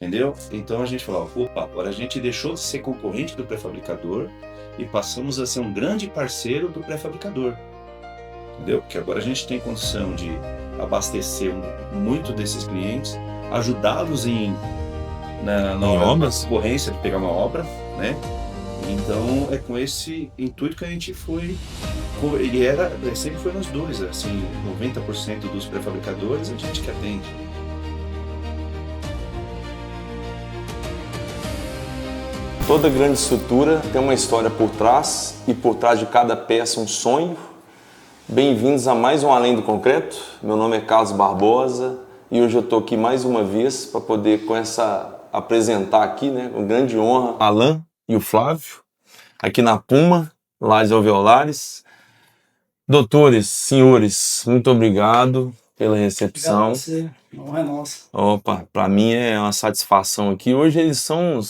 entendeu? Então a gente falou, opa, agora a gente deixou de ser concorrente do pré-fabricador e passamos a ser um grande parceiro do pré-fabricador, entendeu? Porque agora a gente tem condição de abastecer muito desses clientes, ajudá-los na Em hora da obras? concorrência de pegar uma obra, né? Então é com esse intuito que a gente foi, sempre foi nós dois, assim, 90% dos pré-fabricadores a gente que atende. Toda grande estrutura tem uma história por trás e por trás de cada peça um sonho. Bem-vindos a mais um Além do Concreto. Meu nome é Carlos Barbosa e hoje eu estou aqui mais uma vez para poder apresentar aqui, né, com grande honra, Alan e o Flávio, aqui na Puma, Lajes Alveolares. Doutores, senhores, muito obrigado pela recepção. Obrigado a você, não é nossa. Opa, para mim é uma satisfação aqui. Hoje eles são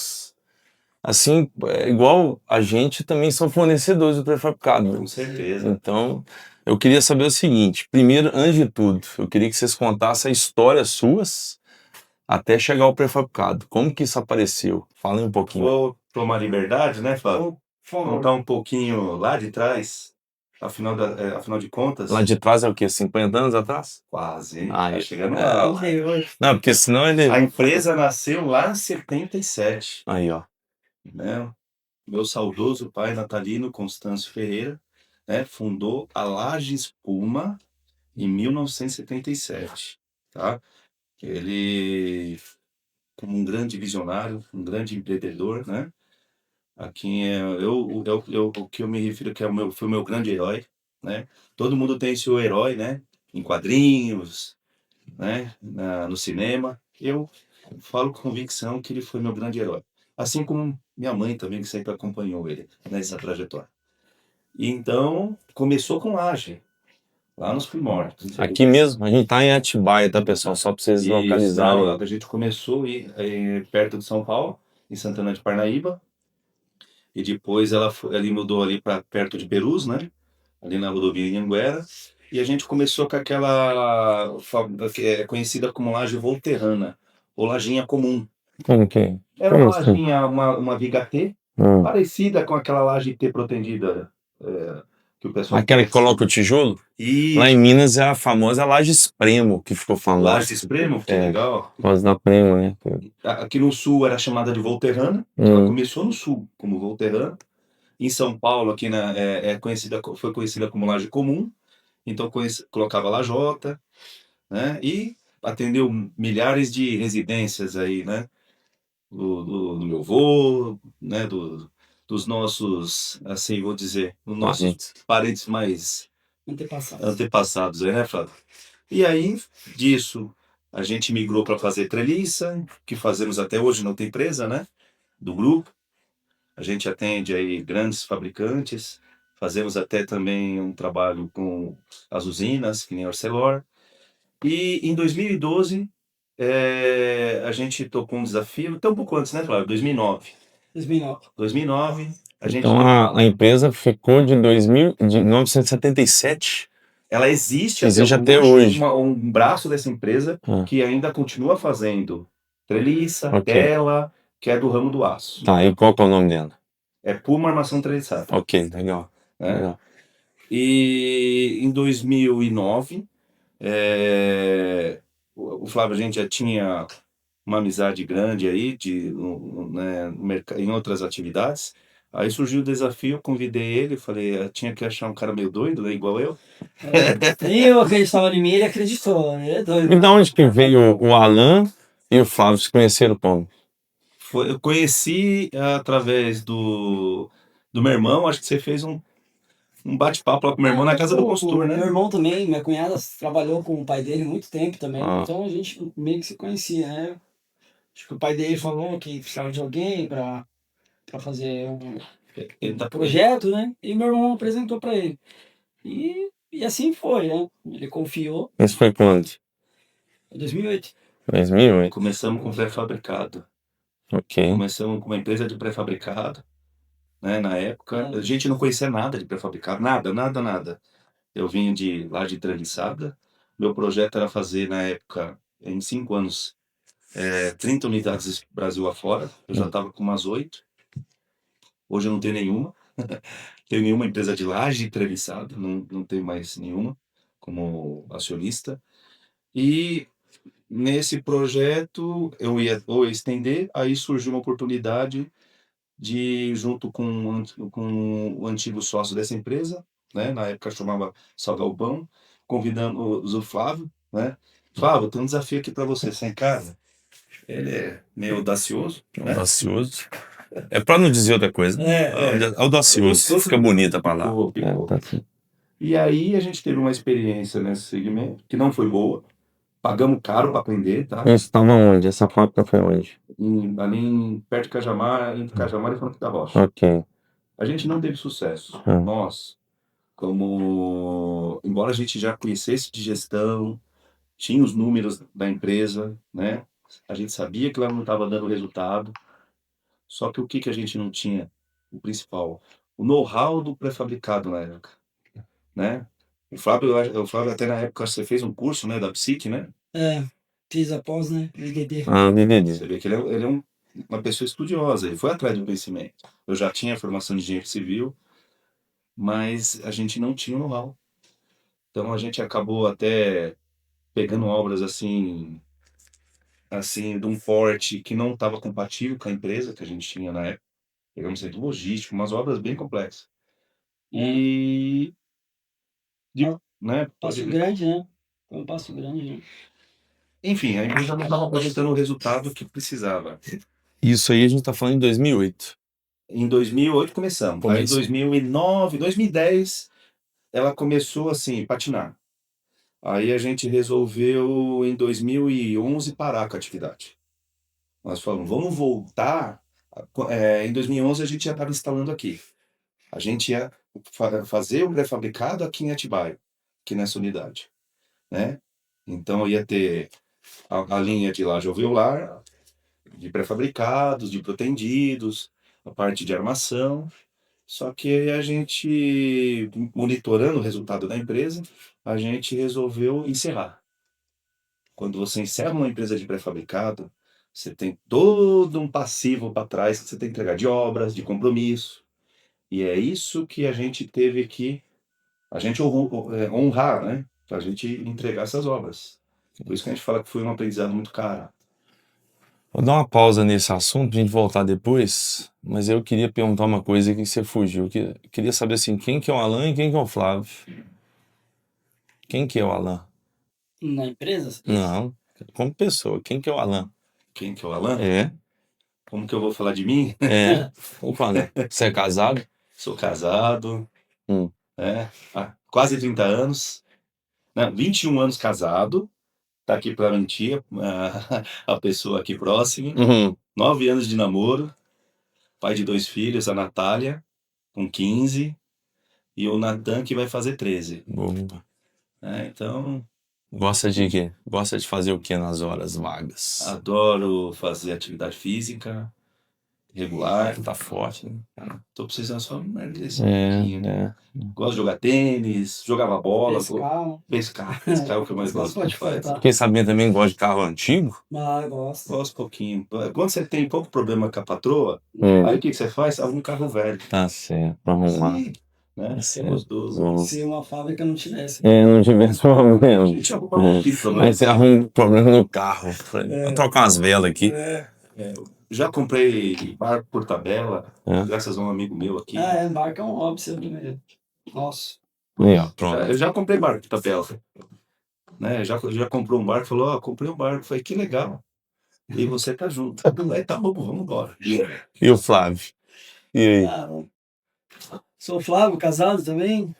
assim, igual a gente, também são fornecedores do pré-fabricado, né? Com certeza. Então, eu queria saber o seguinte, primeiro, antes de tudo, eu queria que vocês contassem a história suas até chegar ao pré-fabricado. Como que isso apareceu? Falem um pouquinho. Vou tomar liberdade, né, Flávio? Por favor. Contar um pouquinho lá de trás, afinal de contas. Lá de trás é o quê? 50 anos atrás? Quase, hein? Ah, Tá é. chegando lá. Não, porque senão ele... A empresa nasceu lá em 77, Aí, ó. né? Meu saudoso pai natalino, Constâncio Ferreira, né, fundou a Lajes Puma em 1977, tá? Ele, como um grande visionário, um grande empreendedor, né? Aqui o que eu me refiro que foi o meu grande herói, né? Todo mundo tem seu herói, né? Em quadrinhos, né? No cinema. Eu falo com convicção que ele foi meu grande herói. Assim como minha mãe também, que sempre acompanhou ele nessa trajetória. E então, começou com laje, lá nos primórdios. Aqui mesmo, a gente tá em Atibaia, tá, pessoal? Só para vocês Isso, localizarem. não, a gente começou perto de São Paulo, em Santana de Parnaíba, e depois ela mudou ali para perto de Perus, né? Ali na rodovia Anhanguera, e a gente começou com aquela que é conhecida como laje volterrana, ou lajinha comum. Como que é? Era Como uma assim? lajinha, uma viga T, parecida com aquela laje T protendida, que o pessoal Aquela que conhece. coloca o tijolo? E Lá em Minas é a famosa Laje Espremo, que ficou famosa. laje Espremo, que legal. Por causa da Premo, né? Aqui no sul era chamada de volterrana, ela começou no sul como volterrana. Em São Paulo, aqui foi conhecida como laje comum, então colocava lajota, né? E atendeu milhares de residências aí, né? Do meu avô, né? Dos nossos, assim, vou dizer, dos nossos parentes mais antepassados aí, né, Flávio? E aí, disso, a gente migrou para fazer treliça, que fazemos até hoje na outra empresa, né? Do grupo. A gente atende aí grandes fabricantes, fazemos até também um trabalho com as usinas, que nem a Arcelor. E em 2012, a gente tocou um desafio, até um pouco antes, né, Flávio? 2009. 2009, a gente... Então a empresa ficou de 1977. Ela existe até hoje. Um braço dessa empresa que ainda continua fazendo treliça, tela, que é do ramo do aço. Tá, e qual que é o nome dela? É Puma Armação Treliçada. Ok, legal. Legal. E em 2009, o Flávio, a gente já tinha uma amizade grande aí né, em outras atividades. Aí surgiu o desafio, eu convidei ele, falei, eu tinha que achar um cara meio doido, né, igual eu. Nem eu acreditava em mim, ele acreditou, né? Ele é doido. E de onde que veio o Alan e o Flávio se conheceram como? Eu conheci através do meu irmão, acho que você fez um bate-papo lá com meu irmão na casa do consultor, né? Meu irmão também, minha cunhada trabalhou com o pai dele muito tempo também, então a gente meio que se conhecia, né? Acho que o pai dele falou que precisava de alguém para fazer um projeto, né? E meu irmão apresentou para ele. E assim foi, né? Ele confiou. Isso foi quando? Em 2008. 2008? Começamos com pré-fabricado. Ok. Começamos com uma empresa de pré-fabricado, né? Na época, a gente não conhecia nada de pré-fabricado, nada. Eu vinha de laje treliçada. Meu projeto era fazer, na época, em 5 anos, 30 unidades Brasil afora. Eu já estava com umas 8. Hoje eu não tenho nenhuma. Tenho nenhuma empresa de laje entrevistada, não tenho mais nenhuma como acionista. E nesse projeto eu ia estender, aí surgiu uma oportunidade de, junto com o antigo sócio dessa empresa, né, na época chamava Salgalbão, convidamos o Flávio, né? Flávio, tem um desafio aqui para você, sem casa. Ele é meio audacioso, né? Audacioso. É pra não dizer outra coisa. Audacioso. Fica bonita a palavra. Ficou. E aí a gente teve uma experiência nesse segmento que não foi boa. Pagamos caro para aprender, tá? Isso estava onde? Essa fábrica foi onde? Ali perto de Cajamar, entre Cajamar e Franco da Rocha. Ok. A gente não teve sucesso. Ah. Nós, embora a gente já conhecesse de gestão, tinha os números da empresa, né? A gente sabia que ela não estava dando resultado. Só que o que a gente não tinha? O principal, o know-how do pré-fabricado na época, né? O Flávio até na época você fez um curso, né, da Psique, né? Fiz após, né? VDD. VDD. Você vê que ele é uma pessoa estudiosa, ele foi atrás do conhecimento. Eu já tinha a formação de engenheiro civil, mas a gente não tinha know-how. Então a gente acabou até pegando obras assim de um porte que não estava compatível com a empresa que a gente tinha na época. Pegamos centro logístico, umas obras bem complexas. E né? Passo Grande, né? Foi um Passo Grande, né? Enfim, a empresa não estava apresentando o resultado que precisava. Isso aí a gente tá falando em 2008. Em 2008 começamos. Aí em 2009, 2010, ela começou assim, patinar. Aí a gente resolveu em 2011 parar com a atividade. Nós falamos, vamos voltar. Em 2011 a gente já estava instalando aqui. A gente ia fazer o pré-fabricado aqui em Atibaia, aqui nessa unidade, né? Então ia ter a linha de laje alveolar, de pré-fabricados, de protendidos, a parte de armação. Só que a gente, monitorando o resultado da empresa, a gente resolveu encerrar. Quando você encerra uma empresa de pré-fabricado, você tem todo um passivo para trás que você tem que entregar de obras, de compromisso. E é isso que a gente teve que honrar, né? Para a gente entregar essas obras. Por isso que a gente fala que foi um aprendizado muito caro. Vou dar uma pausa nesse assunto pra gente voltar depois, mas eu queria perguntar uma coisa que você fugiu. Eu queria saber assim, quem que é o Alan e quem que é o Flávio? Quem que é o Alan? Na empresa? Não, como pessoa, quem que é o Alan? Quem que é o Alan? É. Como que eu vou falar de mim? Opa, né? Você é casado? Sou casado, há quase 30 anos, né? 21 anos casado, tá aqui para mentir a pessoa aqui próxima, 9 anos de namoro, pai de 2 filhos, a Natália, com 15, e o Natan, que vai fazer 13. Boa. Então... Gosta de quê? Gosta de fazer o quê nas horas vagas? Adoro fazer atividade física, regular. Tá forte, né? Tô precisando só emagrecer um pouquinho, né? Gosto de jogar tênis, jogava bola. Pescar é o que eu mais gosto de fazer. Fiquei sabendo também gosta de carro antigo? Gosto. Gosto um pouquinho. Quando você tem pouco problema com a patroa, aí o que você faz? Arruma um carro velho. Tá certo, pra arrumar. Sim, né? É gostoso. Se uma fábrica não tivesse. Não tivesse problema. A gente arruma um problema. Aí você arruma um problema no carro. Vou trocar umas velas aqui. Já comprei barco por tabela, graças a um amigo meu aqui. Barco é um hobby seu primeiro. Nossa. Pronto. Eu já comprei barco por tabela. Né? Já comprou um barco, falou, comprei um barco. Falei, que legal. E você tá junto. Aí tá bom, vamos embora. E o Flávio? E aí? Sou Flávio, casado também.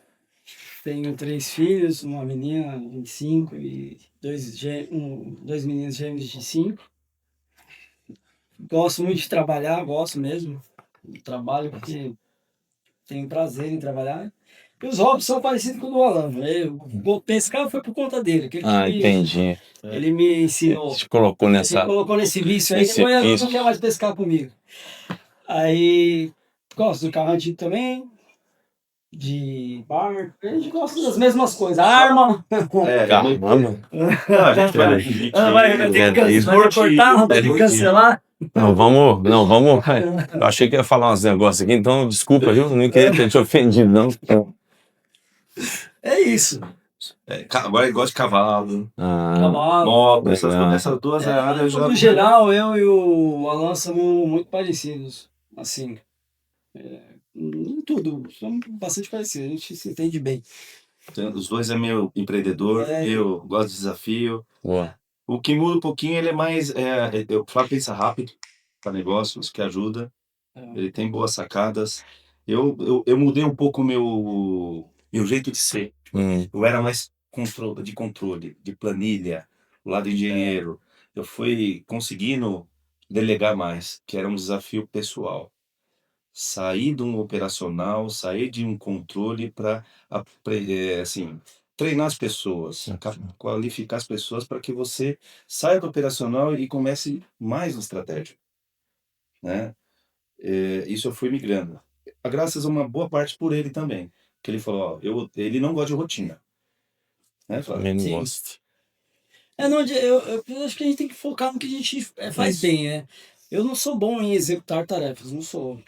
Tenho 3 filhos, uma menina de 25 e 2 meninos gêmeos de 5. Gosto muito de trabalhar, gosto mesmo. Trabalho porque tenho prazer em trabalhar. E os hobbies são parecidos com o do Alan. Pescar foi por conta dele. Entendi. Ele me ensinou. Te colocou nesse vício aí, depois não quer mais pescar comigo. Aí, gosto do carro antigo também. de bar. A gente gosta das mesmas coisas. Arma. Caramba. Não, a gente vai admitir. Vai ter que Isso. cortar, vai ter que cancelar. Não, vamos. Eu achei que ia falar uns negócios aqui, então desculpa, viu? Não queria ter te ofendido, não. É isso. Agora ele gosta de cavalo, Cavalo. moto, legal. essas duas áreas já. No geral, eu e o Alan somos muito parecidos. Assim. Em tudo. Somos bastante parecidos. A gente se entende bem. Os dois é meio empreendedor, eu gosto de desafio. Boa. O que muda um pouquinho, ele é mais. O Flávio pensa rápido para negócios, que ajuda. Ele tem boas sacadas. Eu mudei um pouco o meu jeito de ser. Eu era mais de controle, de planilha, do lado engenheiro. Eu fui conseguindo delegar mais, que era um desafio pessoal. Sair de um operacional, sair de um controle para, assim, treinar as pessoas, qualificar as pessoas para que você saia do operacional e comece mais no estratégico, né? Isso eu fui migrando. Graças a uma boa parte por ele também. Que ele falou, ó, ele não gosta de rotina. Né, Flávio? Também não Sim. gosto. Não, eu acho que a gente tem que focar no que a gente faz Isso. bem, né? Eu não sou bom em executar tarefas, não sou.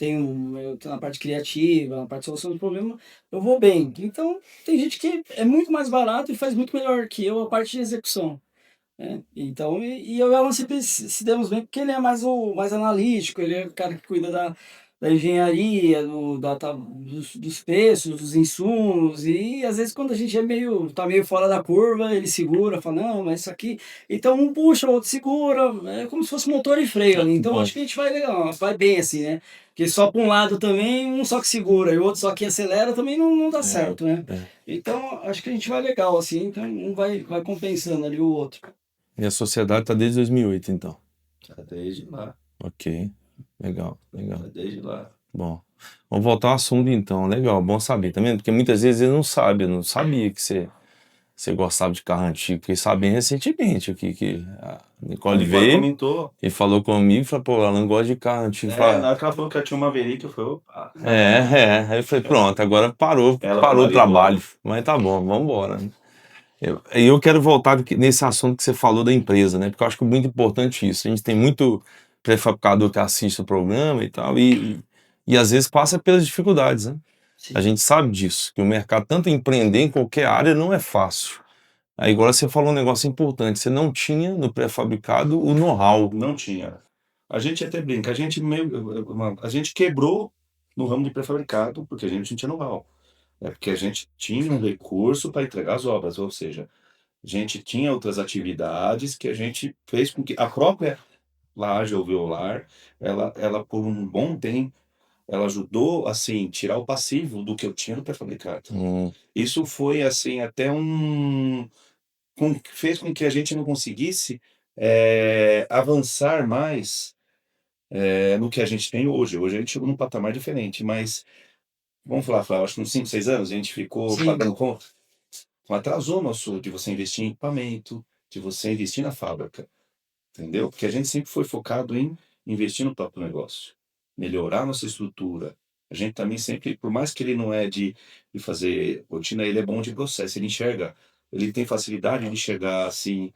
Eu tenho na parte criativa, na parte de solução de problema, eu vou bem. Então, tem gente que é muito mais barato e faz muito melhor que eu a parte de execução. Né? Então, e eu e o Alan sempre se demos bem porque ele é mais analítico, ele é o cara que cuida da engenharia, dos preços, dos insumos, e às vezes quando a gente tá meio fora da curva, ele segura, fala, não, mas isso aqui. Então um puxa, o outro segura, é como se fosse motor e freio ali. Então acho que a gente vai legal, vai bem assim, né? Porque só para um lado também, um só que segura e o outro só que acelera também não dá certo, né? Então acho que a gente vai legal assim, então um vai compensando ali o outro. E a sociedade tá desde 2008, então. Tá desde lá. Ok. Legal. Tá desde lá. Bom, vamos voltar ao assunto então. Legal, bom saber, tá vendo? Porque muitas vezes ele não sabia que você gostava de carro antigo. Fiquei sabendo recentemente aqui que a Nicole veio Comentou. e falou comigo e falou, pô, ela não gosta de carro antigo. Na hora que ela falou que eu tinha uma Maverick, eu falei, opa. Aí eu falei, pronto, agora parou o trabalho. Mas tá bom, vamos embora. Eu quero voltar nesse assunto que você falou da empresa, né? Porque eu acho que é muito importante isso. A gente tem muito prefabricador que assiste o programa e tal, e às vezes passa pelas dificuldades, né? Sim. A gente sabe disso, que o mercado, tanto empreender em qualquer área, não é fácil. Aí agora você falou um negócio importante, você não tinha no pré-fabricado o know-how. Não tinha. A gente até brinca, a gente quebrou no ramo de pré-fabricado porque a gente não tinha know-how. Porque a gente tinha um recurso para entregar as obras, ou seja, a gente tinha outras atividades que a gente fez com que a própria Laje Alveolar, ela por um bom tempo, ela ajudou, assim, tirar o passivo do que eu tinha no pré-fabricado. Isso foi, assim, até fez com que a gente não conseguisse avançar mais no que a gente tem hoje. Hoje a gente chegou num patamar diferente, mas, vamos falar, Flávio, acho que uns 5, 6 anos a gente ficou pagando conta. Atrasou nosso de você investir em equipamento, de você investir na fábrica, entendeu? Porque a gente sempre foi focado em investir no próprio negócio, melhorar nossa estrutura. A gente também sempre, por mais que ele não é de fazer rotina, ele é bom de processo, ele tem facilidade de enxergar assim,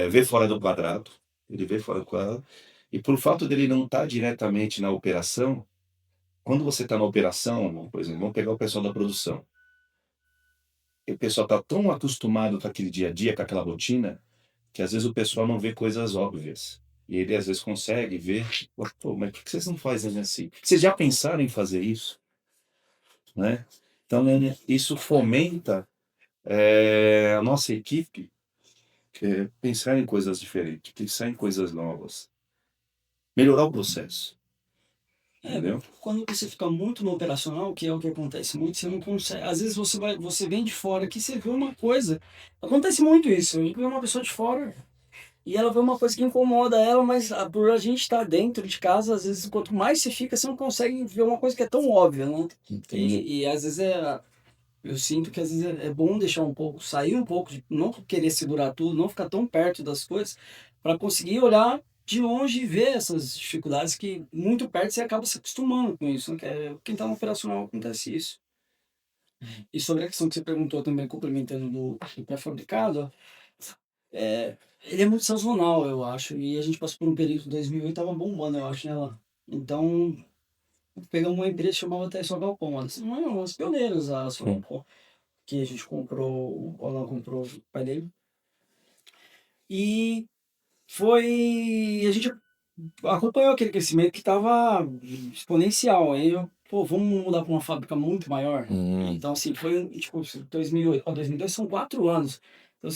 ver fora do quadrado, ele vê fora do quadrado, e por fato dele não estar diretamente na operação, quando você está na operação, por exemplo, vamos pegar o pessoal da produção, e o pessoal está tão acostumado com aquele dia a dia, com aquela rotina, que às vezes o pessoal não vê coisas óbvias. E ele às vezes consegue ver, pô, mas por que vocês não fazem assim? Vocês já pensaram em fazer isso? Né? Então, né, isso fomenta a nossa equipe pensar em coisas diferentes, pensar em coisas novas, melhorar o processo. Entendeu? Quando você fica muito no operacional, que é o que acontece muito, você não consegue. Às vezes você vem de fora aqui, você vê uma coisa. Acontece muito isso. A gente vê uma pessoa de fora e ela vê uma coisa que incomoda ela, mas por a gente estar dentro de casa, às vezes, quanto mais você fica, você não consegue ver uma coisa que é tão óbvia, né? E às vezes eu sinto que às vezes é bom deixar um pouco, sair um pouco, de não querer segurar tudo, não ficar tão perto das coisas, para conseguir olhar de longe vê essas dificuldades que muito perto você acaba se acostumando com isso, né? Quem está no operacional acontece isso. E sobre a questão que você perguntou também, complementando do pré-fabricado, ele é muito sazonal, eu acho. E a gente passou por um período de 2008, tava bombando, eu acho, né, lá. Então, pegamos uma empresa que chamava até Só Galpão, uma das pioneiras, a Só Galpão, que a gente comprou, o Alan comprou o pai dele. E a gente acompanhou aquele crescimento que estava exponencial. Aí eu, pô, vamos mudar para uma fábrica muito maior. Então, assim, foi tipo 2008, ó, 2002 são 4 anos. Então,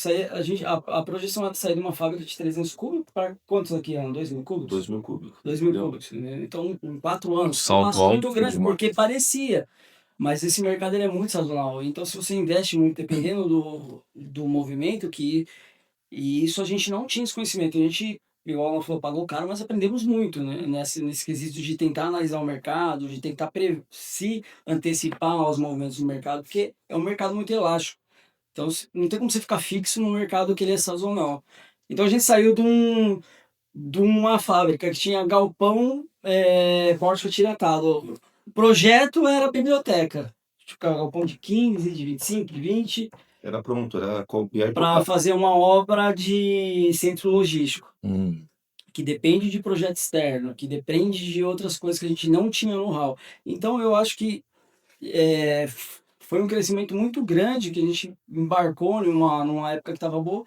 a projeção era de sair de uma fábrica de 300 cúbicos para quantos aqui eram? 2.000 cúbicos? 2.000 cúbicos. 2.000 cúbicos. Né? Então, em 4 anos, foi um Salto passo muito alto grande, demais. porque parecia. Mas esse mercado ele é muito sazonal. Então, se você investe muito, dependendo do movimento, e isso a gente não tinha esse conhecimento. A gente, igual ela falou, pagou caro, mas aprendemos muito, né? Nesse quesito de tentar analisar o mercado, de tentar se antecipar aos movimentos do mercado, porque é um mercado muito elástico. Então, não tem como você ficar fixo no mercado que ele é sazonal. Então, a gente saiu de uma fábrica que tinha galpão, pórtico atiratado. O projeto era a biblioteca. Tipo, galpão de 15, de 25, de 20 Era pronto, era copiar para fazer uma obra de centro logístico, que depende de projeto externo, que depende de outras coisas que a gente não tinha know-how. Então, eu acho que foi um crescimento muito grande que a gente embarcou numa época que estava boa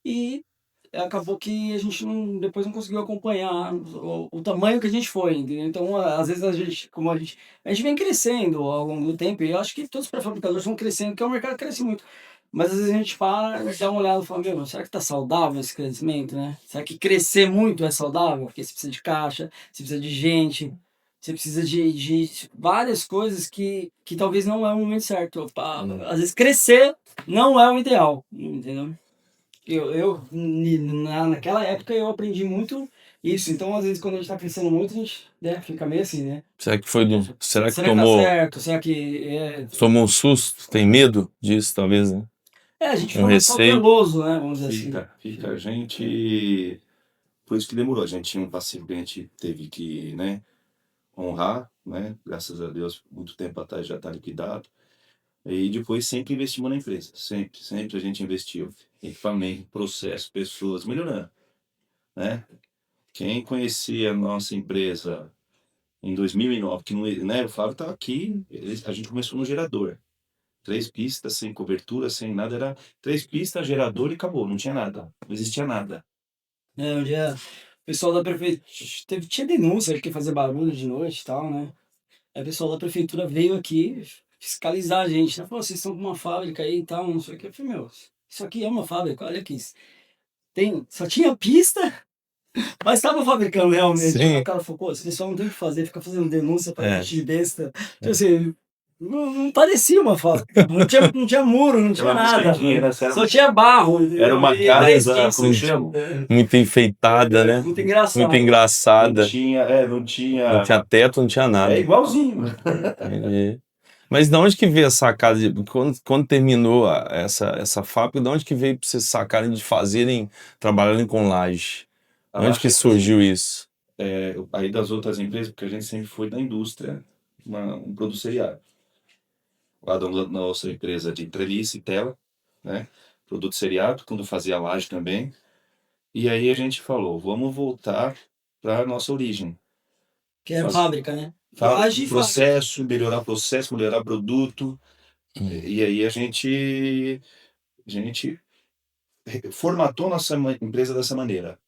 e acabou que a gente depois não conseguiu acompanhar o tamanho que a gente foi, entendeu? Então, às vezes a gente vem crescendo ao longo do tempo e eu acho que todos os pré-fabricadores vão crescendo, porque o mercado cresce muito. Mas às vezes a gente para e dá uma olhada e fala, meu, será que tá saudável esse crescimento, né? Será que crescer muito é saudável? Porque você precisa de caixa, você precisa de gente, você precisa de várias coisas que talvez não é o momento certo. Às vezes crescer não é o ideal, entendeu? Naquela época eu aprendi muito isso. Então, às vezes, quando a gente tá crescendo muito, a gente fica meio assim, né? Será que foi do. Será que Será que tá tomou. certo? Será que Tomou um susto? Tem medo disso, talvez, né? a gente Um fica mais receio. cauteloso, né? Vamos dizer assim. Fica. A gente. Por isso que demorou. A gente tinha um passivo que a gente teve que, né, honrar, né? Graças a Deus, muito tempo atrás já está liquidado. E depois sempre investimos na empresa. Sempre a gente investiu. Equipamento, processo, pessoas, melhorando, né? Quem conhecia a nossa empresa em 2009, que não, né, o Flávio estava aqui, a gente começou no gerador. 3 pistas, sem cobertura, sem nada, era 3 pistas, gerador e acabou, não tinha nada, não existia nada. Um dia o pessoal da prefeitura tinha denúncia de que fazia barulho de noite e tal, né? Aí o pessoal da prefeitura veio aqui fiscalizar a gente, né? Falou, vocês estão com uma fábrica aí e tal, não sei o que. Eu falei, meu, isso aqui é uma fábrica, olha aqui. Só tinha pista, mas estava fabricando realmente. Sim. O cara falou, pô, esse pessoal não tem o que fazer, fica fazendo denúncia pra gente de besta. Tipo assim, não parecia uma fábrica. Não tinha muro, não tinha nada. Só tinha barro. Era uma casa, como chama? Muito enfeitada, né? Muito engraçado. Muito engraçada. Não tinha. Não tinha teto, não tinha nada. É igualzinho. Mas de onde que veio a sacada? Quando terminou essa fábrica, de onde que veio para vocês sacarem de trabalharem com laje? De onde que surgiu isso? Aí das outras empresas, porque a gente sempre foi da indústria, um produto seriado. Lá da nossa empresa de treliça e tela, né? Produto seriado, quando fazia laje também. E aí a gente falou, vamos voltar para a nossa origem. Que é fábrica, né? Laje processo, melhorar processo, melhorar produto. E aí a gente formatou nossa empresa dessa maneira.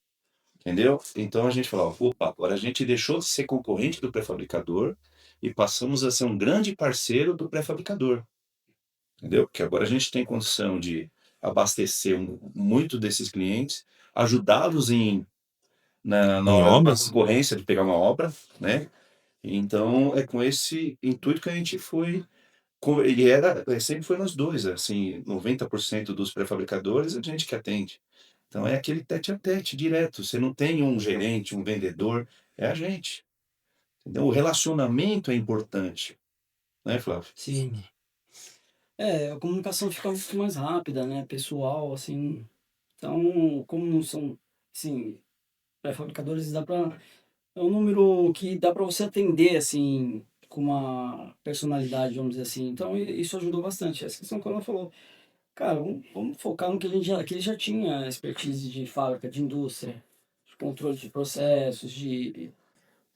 Entendeu? Então a gente falou, opa, agora a gente deixou de ser concorrente do pré-fabricador e passamos a ser um grande parceiro do pré-fabricador. Entendeu? Porque agora a gente tem condição de abastecer muito desses clientes, ajudá-los na concorrência de pegar uma obra, né? Então é com esse intuito que a gente foi. E sempre foi nós dois, assim, 90% dos pré-fabricadores a gente que atende. Então é aquele tete-a-tete direto. Você não tem um gerente, um vendedor, é a gente. Entendeu? O relacionamento é importante, né, Flávio? Sim. A comunicação fica muito mais rápida, né? Pessoal, assim. Então, como não são, assim, pré-fabricadores é um número que dá para você atender, assim, com uma personalidade, vamos dizer assim. Então, isso ajudou bastante. Essa questão que ela falou, cara, vamos focar no que que ele já tinha expertise de fábrica, de indústria, de controle de processos, de...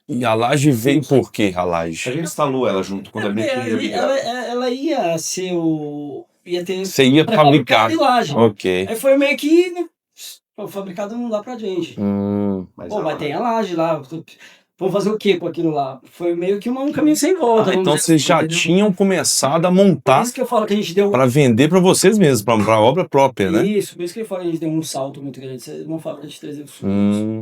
E a laje veio por quê, a A laje? gente instalou ela junto com a Ela ia ser ia ter Você ia fabricar. de laje. Ok. Aí foi meio que, né, pô, fabricado não dá pra gente. Mas Pô, a mas tem laje- a laje lá. Vamos fazer o que com aquilo lá? Foi meio que um caminho sem volta. vamos Então dizer vocês assim, já entendeu? tinham começado a Por montar isso que eu falo que a gente deu. para vender para vocês mesmos, para obra própria, né? Isso, por isso que eu falo que a gente deu um salto muito grande. Você- Uma fábrica de 300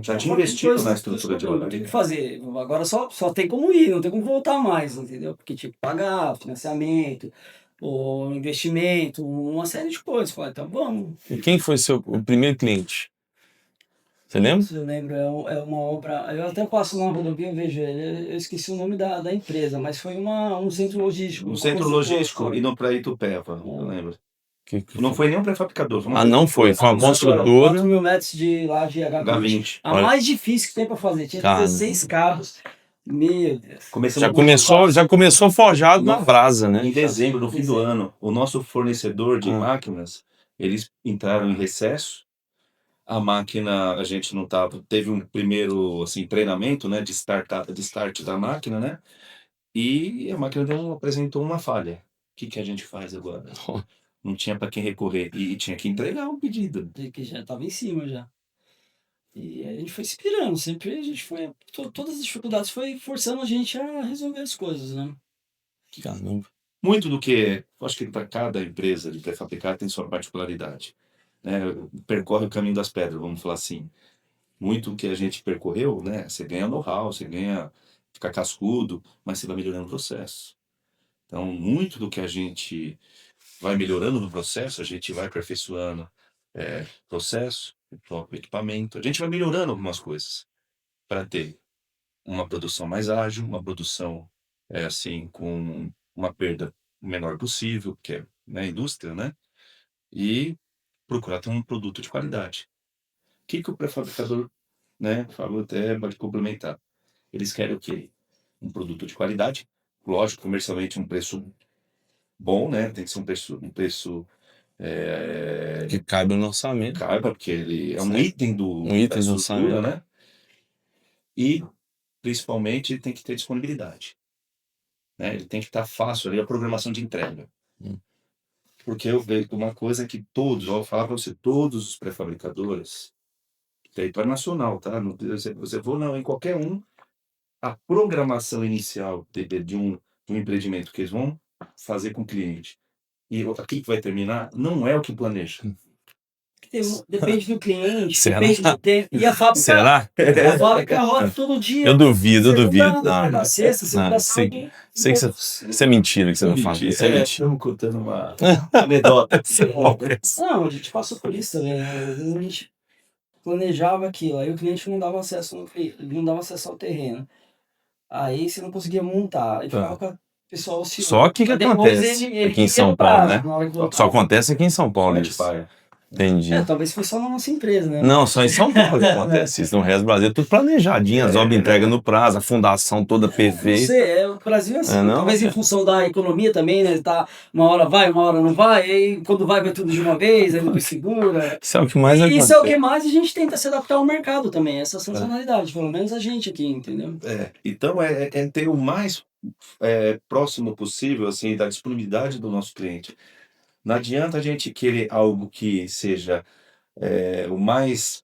já tinha investido na estrutura de Não tem o laje. que fazer. Agora só tem como ir, não tem como voltar mais, entendeu? Porque tinha que pagar financiamento, o investimento, uma série de coisas. Falei, então vamos. E quem foi o primeiro cliente? Você lembra? Se eu lembro, é uma obra. Eu até passo na rodovia e vejo ele. Eu esqueci o nome da empresa, mas foi um centro logístico. Um uma centro construtora. logístico indo para Itupeva, eu lembro. Que Não foi nem um pré-fabricador. Foi uma Ah, não foi. Foi uma construtora. construtora. 4.000 metros de laje H20. H20. A Olha. mais difícil que tem para fazer. Tinha Cara. 16 cabos. Meu Deus. Começamos Já começou forjado na brasa, né? em dezembro, no fim do ano. O nosso fornecedor de máquinas, eles entraram em recesso. A máquina, a gente não tava, teve um primeiro assim, treinamento, né, de start da máquina, né? E a máquina apresentou uma falha. O que a gente faz agora? Não tinha para quem recorrer e tinha que entregar um pedido. Que já estava em cima já. E a gente foi se inspirando, sempre a gente foi. Todas as dificuldades foi forçando a gente a resolver as coisas, né? Caramba. Muito do que, acho que para cada empresa de pré-fabricar tem sua particularidade, né? Percorre o caminho das pedras, vamos falar assim. Muito do que a gente percorreu, né? Você ganha know-how, você ganha ficar cascudo, mas você vai melhorando o processo. Então, muito do que a gente vai melhorando no processo, a gente vai aperfeiçoando processo, o próprio equipamento. A gente vai melhorando algumas coisas para ter uma produção mais ágil, uma produção assim com uma perda menor possível, que é na indústria, né? E procurar ter um produto de qualidade. O que o pré-fabricador, né, falou até pode complementar. Eles querem o quê? Um produto de qualidade, lógico, comercialmente um preço bom, né? Tem que ser um preço Que caiba no orçamento. caiba, porque ele é um item Um item da do estrutura, orçamento. né? E principalmente tem que ter disponibilidade, né? Ele tem que estar fácil ali a programação de entrega. Porque eu vejo uma coisa que todos, eu vou falar para você, todos os pré-fabricadores, território nacional, tá? Você for não, em qualquer um, a programação inicial de um empreendimento que eles vão fazer com o cliente e aqui que vai terminar, não é o que planeja. Depende do cliente, Será? depende do tempo. E a fábrica, Será? a fábrica roda todo dia. Eu duvido. Na sexta, segunda, sei sábado. que isso é mentira que você vai falar. Isso é mentira. Estamos contando uma anedota. Não, a gente passou por isso também, né? Às vezes a gente planejava aquilo, aí o cliente não dava acesso não dava acesso ao terreno. Aí você não conseguia montar, aí ficava com o pessoal ocioso. Só que Aí depois acontece ele aqui em ia São no Paulo, prazo, né? na hora que voltava. Só acontece aqui em São Paulo isso. Entendi. Talvez foi só na nossa empresa, né? Não, só em São Paulo que acontece isso. No resto do Brasil é tudo planejadinho, as obras entrega no prazo, a fundação toda Não perfeita. sei, o Brasil é assim, não? talvez em função da economia também, né? Tá, uma hora vai, uma hora não vai, aí quando vai tudo de uma vez, aí depois segura. Isso é o que mais E acontece. isso é o que mais a gente tenta se adaptar ao mercado também, essa funcionalidade, pelo menos a gente aqui, entendeu? Então é ter o mais próximo possível assim da disponibilidade do nosso cliente. Não adianta a gente querer algo que seja o mais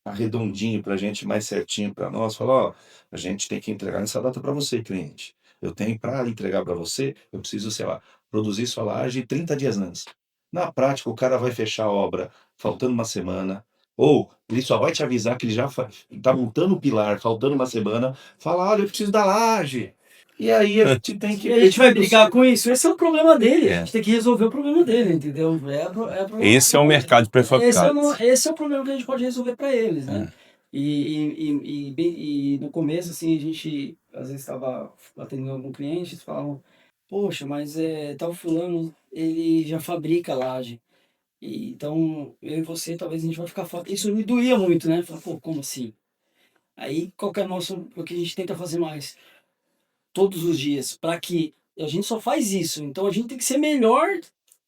arredondinho para a gente, mais certinho para nós. Falar, ó, a gente tem que entregar nessa data para você, cliente. Eu tenho para entregar para você, eu preciso, sei lá, produzir sua laje 30 dias antes. Na prática, o cara vai fechar a obra faltando uma semana, ou ele só vai te avisar que ele já está montando o pilar, faltando uma semana, fala, olha, eu preciso da laje. E aí a gente tem que... E a gente vai brigar com isso, esse é o problema dele, É. a gente tem que resolver o problema dele, entendeu? Esse é o mercado de pré-fabricados. Esse é o problema que a gente pode resolver para eles, né? E no começo, assim, a gente às vezes estava atendendo algum cliente e falavam, poxa, mas tal fulano, ele já fabrica laje. Então, eu e você, talvez a gente vai ficar fora. Isso me doía muito, né? Falar, pô, como assim? Aí, qual que é o que a gente tenta fazer mais? Todos os dias, para que a gente só faz isso. Então, a gente tem que ser melhor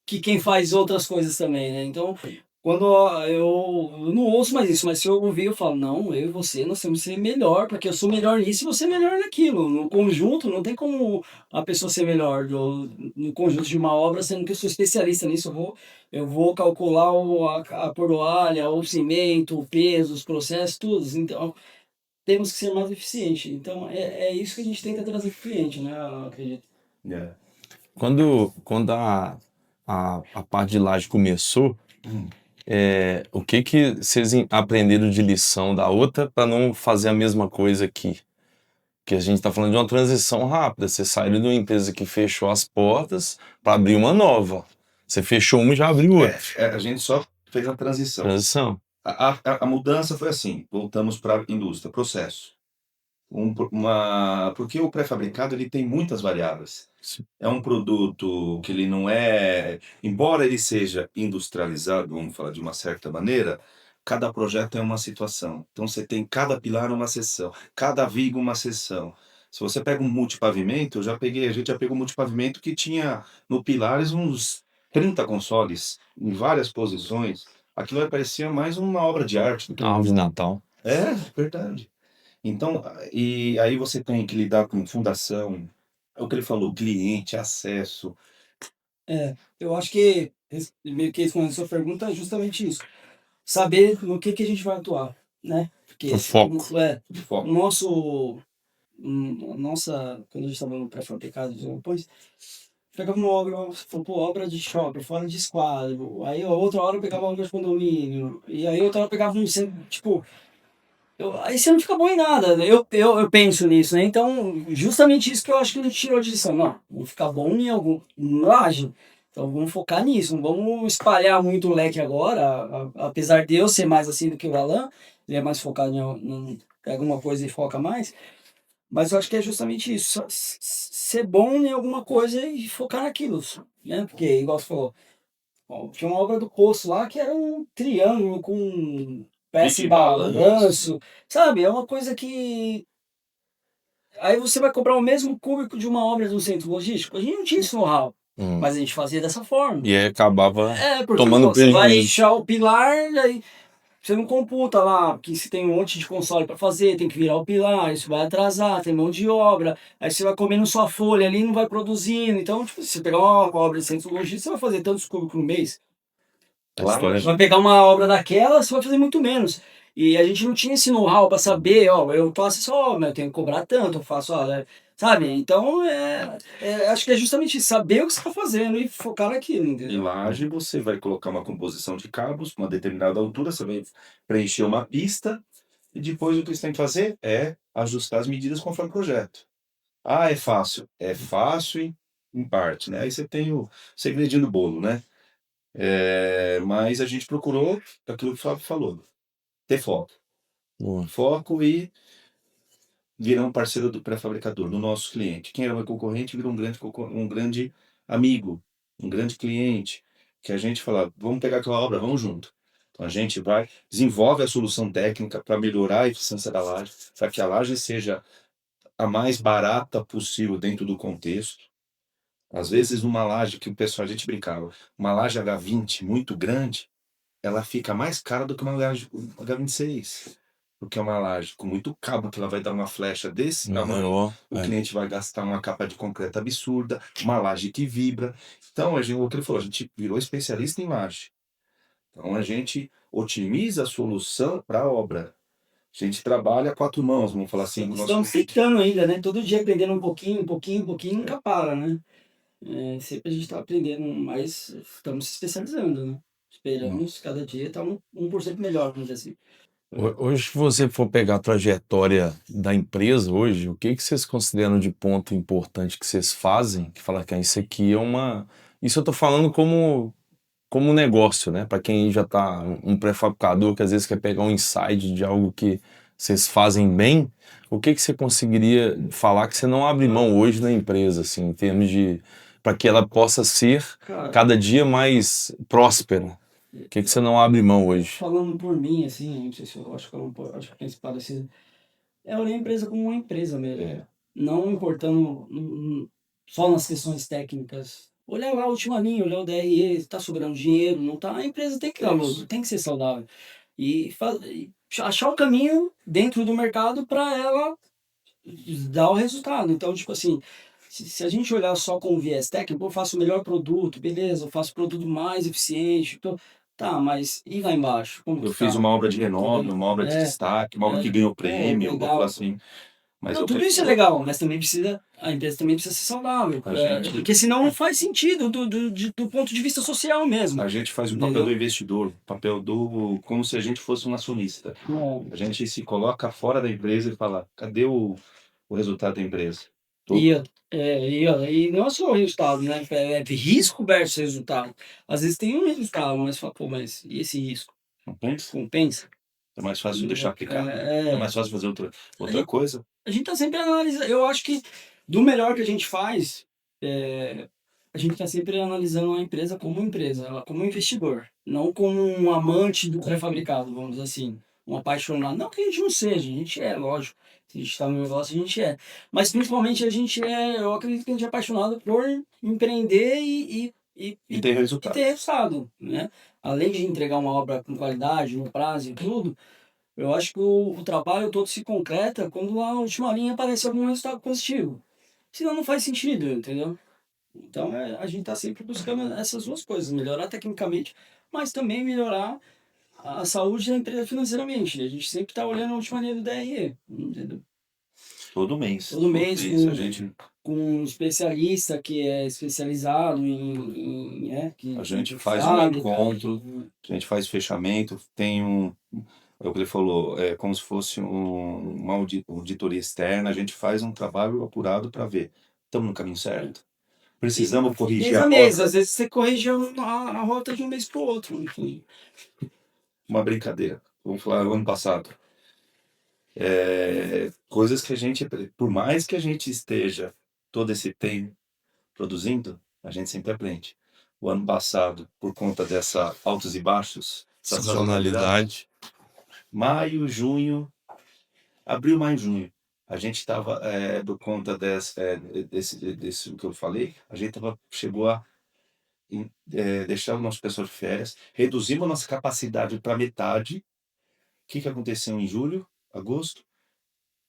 que quem faz outras coisas também, né? Então, quando eu não ouço mais isso, mas se eu ouvir, eu falo, não, eu e você, nós temos que ser melhor, porque eu sou melhor nisso e você é melhor naquilo. No conjunto, não tem como a pessoa ser melhor no conjunto de uma obra, sendo que eu sou especialista nisso, eu vou calcular a coroalha, o cimento, o peso, os processos, tudo. Então, temos que ser mais eficientes. Então, é isso que a gente tenta trazer para o cliente, né? Eu acredito. Yeah. Quando a parte de laje começou, o que vocês aprenderam de lição da outra para não fazer a mesma coisa aqui? Porque a gente está falando de uma transição rápida. Você saiu de uma empresa que fechou as portas para abrir uma nova. Você fechou uma e já abriu outra. A gente só fez a transição. A mudança foi assim, voltamos para a indústria, processo. Porque o pré-fabricado ele tem muitas variáveis. Sim. É um produto que ele não é... Embora ele seja industrializado, vamos falar de uma certa maneira, cada projeto é uma situação. Então você tem cada pilar uma seção, cada viga uma seção. Se você pega um multipavimento, a gente já pegou um multipavimento que tinha no pilares uns 30 consoles, em várias posições. Aquilo parecia mais uma obra de arte. Uma árvore de Natal. É, verdade. Então, e aí você tem que lidar com fundação, é o que ele falou, cliente, acesso. Eu acho que, meio que respondendo a sua pergunta, é justamente isso. Saber no que a gente vai atuar, né? Porque O foco. Quando a gente estava no pré-fabricado, depois, pegava uma obra, obra de shopping, fora de esquadro, aí outra hora eu pegava obra de condomínio, e aí outra hora eu pegava um centro, tipo... aí você não fica bom em nada, né? Eu penso nisso, né? Então, justamente isso que eu acho que a gente tirou de lição. Não, vamos ficar bom em algum laje. Então, vamos focar nisso. Não vamos espalhar muito o leque agora. Apesar de eu ser mais assim do que o Alan, ele é mais focado em alguma coisa e foca mais. Mas eu acho que é justamente isso. Ser bom em alguma coisa e focar naquilo, né? Porque, igual você falou, tinha uma obra do Poço lá que era um triângulo com... peça e balanço, sabe? É uma coisa que... Aí você vai comprar o mesmo cúbico de uma obra de um centro logístico. A gente não tinha esse know-how, mas a gente fazia dessa forma. E aí acabava porque tomando você vai prejuízo. inchar o pilar, aí você não computa lá, que se tem um monte de console para fazer, tem que virar o pilar, isso vai atrasar, tem mão de obra, aí você vai comendo sua folha ali e não vai produzindo. Então, tipo, se você pegar uma obra de centro logístico, você vai fazer tantos cúbicos no mês. Claro. Você vai pegar uma obra daquela, você vai fazer muito menos. E a gente não tinha esse know-how para saber, eu faço essa obra, eu tenho que cobrar tanto, eu faço, sabe? Então, acho que é justamente isso, saber o que você está fazendo e focar naquilo, entendeu? Em laje, você vai colocar uma composição de cabos, uma determinada altura, você vai preencher uma pista, e depois o que você tem que fazer é ajustar as medidas conforme o projeto. É fácil. É fácil em parte, né? Aí você tem o segredinho do bolo, né? Mas a gente procurou aquilo que o Fábio falou, ter foco. Boa. Foco e virar um parceiro do pré-fabricador, do nosso cliente. Quem era meu concorrente virou um grande amigo, um grande cliente, que a gente fala, vamos pegar aquela obra, vamos junto. Então a gente vai, desenvolve a solução técnica para melhorar a eficiência da laje, para que a laje seja a mais barata possível dentro do contexto. Às vezes uma laje que a gente brincava, uma laje H20 muito grande, ela fica mais cara do que uma laje H26. Porque é uma laje com muito cabo, que ela vai dar uma flecha desse tamanho. O cliente vai gastar uma capa de concreto absurda, uma laje que vibra. Então, o que ele falou, a gente virou especialista em laje. Então, a gente otimiza a solução para a obra. A gente trabalha a 4 mãos, vamos falar assim. Estamos tentando ainda, né? Todo dia aprendendo um pouquinho, nunca para, né? Sempre a gente está aprendendo, mas estamos se especializando, né? Esperamos cada dia estar 1% melhor, vamos dizer assim. Hoje, se você for pegar a trajetória da empresa hoje, o que vocês consideram de ponto importante que vocês fazem, que fala que isso aqui é uma... Isso eu tô falando como negócio, né? Para quem já tá um pré-fabricador que às vezes quer pegar um insight de algo que vocês fazem bem, o que você conseguiria falar que você não abre mão hoje na empresa, assim, em termos de... para que ela possa ser cada dia mais próspera? O que você não abre mão hoje? Falando por mim, assim, não sei se eu acho que acho que eu penso parecido. É olhar a empresa como uma empresa mesmo. Não importando só nas questões técnicas. Olhar lá a última linha, olhar o DRE, está sobrando dinheiro, não tá. A empresa tem que dar lucro, tem que ser saudável. E achar o caminho dentro do mercado para ela dar o resultado. Então, tipo assim, se a gente olhar só com o viés técnico, eu faço o melhor produto, beleza, eu faço o produto mais eficiente, tá, mas e lá embaixo? Como Eu que fiz tá? uma obra de renome, uma obra de destaque, uma obra que ganhou prêmio, vou falar legal. assim. Mas Não, eu tudo isso é legal, mas também a empresa também precisa ser saudável. Porque senão não faz sentido do ponto de vista social mesmo. A gente faz o papel do investidor, o papel como se a gente fosse um acionista. A gente se coloca fora da empresa e fala, cadê o resultado da empresa? E não é só o resultado, né? É risco versus resultado. Às vezes tem um resultado, mas fala, pô, mas e esse risco? Compensa? Compensa? É mais fácil deixar aplicar. É mais fácil fazer outra coisa. A gente tá sempre analisando. Eu acho que do melhor que a gente faz, a gente tá sempre analisando a empresa como empresa, ela como investidor, não como um amante do pré-fabricado, vamos dizer assim, um apaixonado. Não que a gente não seja, a gente é, lógico. Se a gente tá no negócio, a gente é. Mas principalmente eu acredito que a gente é apaixonado por empreender E ter resultado. ter resultado, né? Além de entregar uma obra com qualidade, no prazo e tudo, eu acho que o trabalho todo se concreta quando a última linha aparece algum resultado positivo. Senão não faz sentido, entendeu? Então a gente está sempre buscando essas duas coisas, melhorar tecnicamente, mas também melhorar a saúde da empresa financeiramente. A gente sempre está olhando a última linha do DRE, entendeu? Todo mês. Todo mês com um especialista que é especializado a gente faz um encontro, a gente faz fechamento, tem é o que ele falou, é como se fosse uma auditoria externa, a gente faz um trabalho apurado para ver, estamos no caminho certo? Precisamos corrigir a rota. Às vezes você corrige a rota de um mês para o outro. Enfim. Uma brincadeira, vamos falar o ano passado. Coisas que a gente, por mais que a gente esteja todo esse tempo produzindo, a gente sempre aprende. O ano passado, por conta dessa altos e baixos, sazonalidade, maio, junho, abril, maio, junho, a gente estava, por conta desse que eu falei, a gente chegou a deixar o nosso pessoal de férias, reduzimos a nossa capacidade para metade. O que aconteceu em julho, agosto?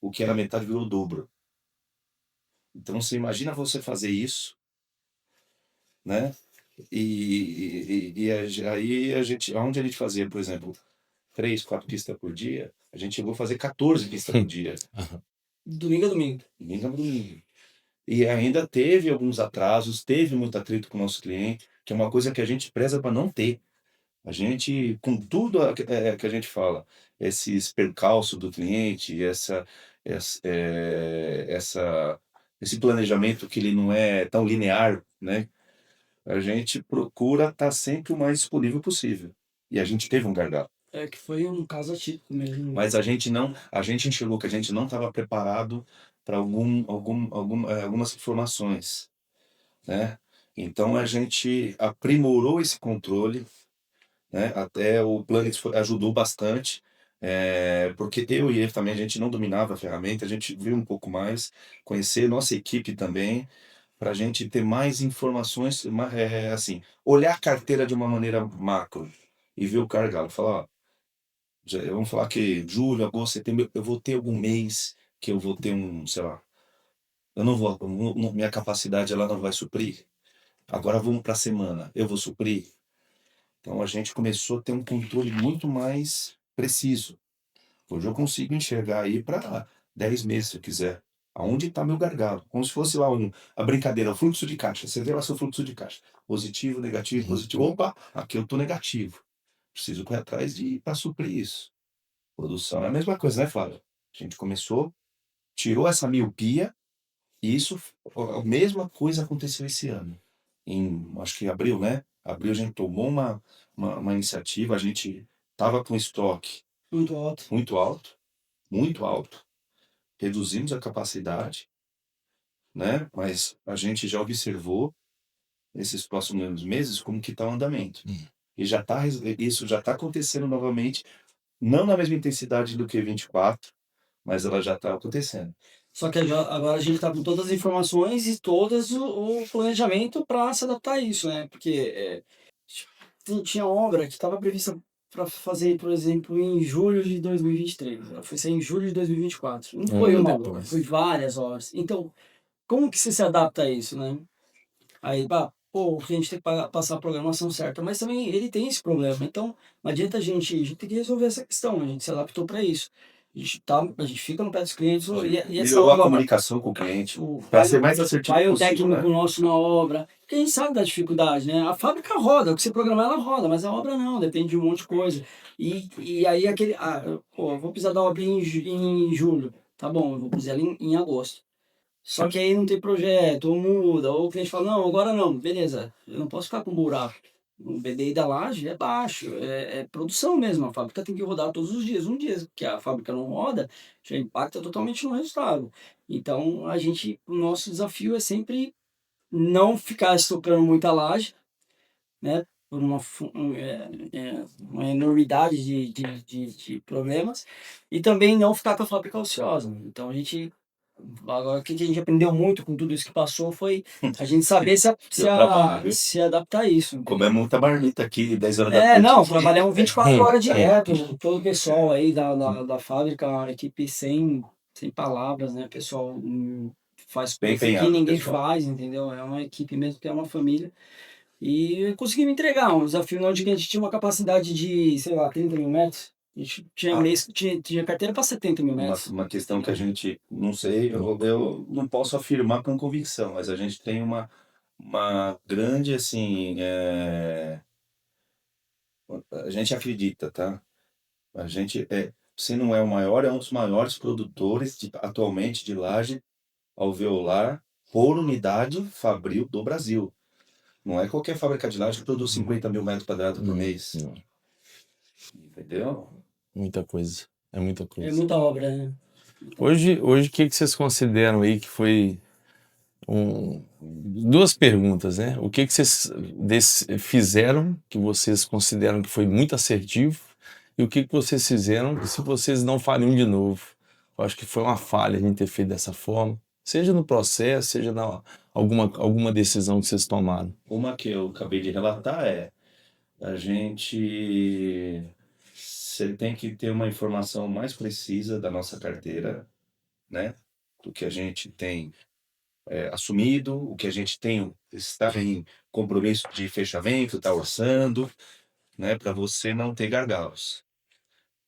O que era metade virou o dobro. Então você imagina você fazer isso, né? Aí onde a gente fazia, por exemplo, 3, 4 pistas por dia, a gente chegou a fazer 14 pistas por dia. Domingo a domingo. Domingo a domingo. E ainda teve alguns atrasos, teve muito atrito com o nosso cliente, que é uma coisa que a gente preza para não ter. A gente, com tudo que a gente fala, esses percalços do cliente, esse planejamento que ele não é tão linear, né? A gente procura estar sempre o mais disponível possível. E a gente teve um gargalo. Que foi um caso atípico mesmo. Mas a gente enxergou que a gente não estava preparado para algumas informações, né? Então a gente aprimorou esse controle, né? Até o Planet ajudou bastante, porque eu e ele também, a gente não dominava a ferramenta, a gente viu um pouco mais, conhecer nossa equipe também, para a gente ter mais informações, assim, olhar a carteira de uma maneira macro e ver o gargalo, falar, ó, vamos falar que julho, agosto, setembro, eu vou ter algum mês que eu vou ter sei lá, eu não vou, minha capacidade ela não vai suprir. Agora vamos para a semana, eu vou suprir. Então a gente começou a ter um controle muito mais preciso. Hoje eu consigo enxergar aí para 10 meses, se eu quiser. Aonde está meu gargalo? Como se fosse lá a brincadeira, o fluxo de caixa. Você vê lá seu fluxo de caixa. Positivo, negativo, positivo. Opa, aqui eu estou negativo. Preciso correr atrás para suprir isso. Produção é a mesma coisa, né, Flávio? A gente começou, tirou essa miopia, e a mesma coisa aconteceu esse ano. Acho que em abril, né? Abril a gente tomou uma iniciativa, a gente estava com estoque muito alto. Muito alto, muito alto. Reduzimos a capacidade, né? Mas a gente já observou nesses próximos meses como que está o andamento. E isso já está acontecendo novamente, não na mesma intensidade do que 24, mas ela já está acontecendo. Só que agora a gente está com todas as informações e todos o planejamento para se adaptar a isso, né? Porque tinha obra que estava prevista para fazer, por exemplo, em julho de 2023. Ela foi sair em julho de 2024. Não foi uma obra, foi várias obras. Então, como que você se adapta a isso, né? Aí, pô, a gente tem que passar a programação certa, mas também ele tem esse problema. Então, não adianta a gente tem que resolver essa questão, a gente se adaptou para isso. A gente fica no pé dos clientes e essa Melhorou a obra, comunicação com o cliente, para ser mais assertivo vai o possível, técnico né? nosso na obra, porque a gente sabe da dificuldade, né? A fábrica roda, o que você programar ela roda, mas a obra não, depende de um monte de coisa. E aí pô, eu vou precisar da obra em julho, tá bom, eu vou precisar ela em agosto. Só que aí não tem projeto, ou muda, ou o cliente fala, não, agora não, beleza, eu não posso ficar com buraco. O BDI da laje é baixo, é produção mesmo, a fábrica tem que rodar todos os dias. Um dia que a fábrica não roda, já impacta totalmente no resultado. Então, o nosso desafio é sempre não ficar estocando muita laje, né, por uma enormidade de problemas, e também não ficar com a fábrica ociosa. Então, agora, o que a gente aprendeu muito com tudo isso que passou foi a gente saber se adaptar a isso. Entendeu? Comemos muita marmita aqui, 10 horas da noite. Não, trabalhamos 24 horas direto. Todo o pessoal aí da fábrica, uma equipe sem palavras, né? Pessoal faz Bem coisa que empenhado, ninguém pessoal. faz, entendeu? É uma equipe mesmo que é uma família. E conseguimos entregar um desafio onde a gente tinha uma capacidade de, sei lá, 30 mil metros. A gente tinha carteira para 70 mil metros. Uma questão que a gente, não sei, eu não posso afirmar com convicção, mas a gente tem uma grande, assim, a gente acredita, tá? A gente se não é o maior, é um dos maiores produtores atualmente de laje alveolar por unidade fabril do Brasil. Não é qualquer fábrica de laje que produz 50 mil metros quadrados por mês. Não. Entendeu? Muita coisa. É muita coisa. É muita obra, né? Hoje o que vocês consideram aí que foi duas perguntas, né? O que vocês fizeram que vocês consideram que foi muito assertivo e o que vocês fizeram que se vocês não fariam de novo? Eu acho que foi uma falha a gente ter feito dessa forma, seja no processo, seja alguma decisão que vocês tomaram. Uma que eu acabei de relatar você tem que ter uma informação mais precisa da nossa carteira, né? Do que a gente tem assumido, o que a gente está em compromisso de fechamento, está orçando, né? Para você não ter gargalos,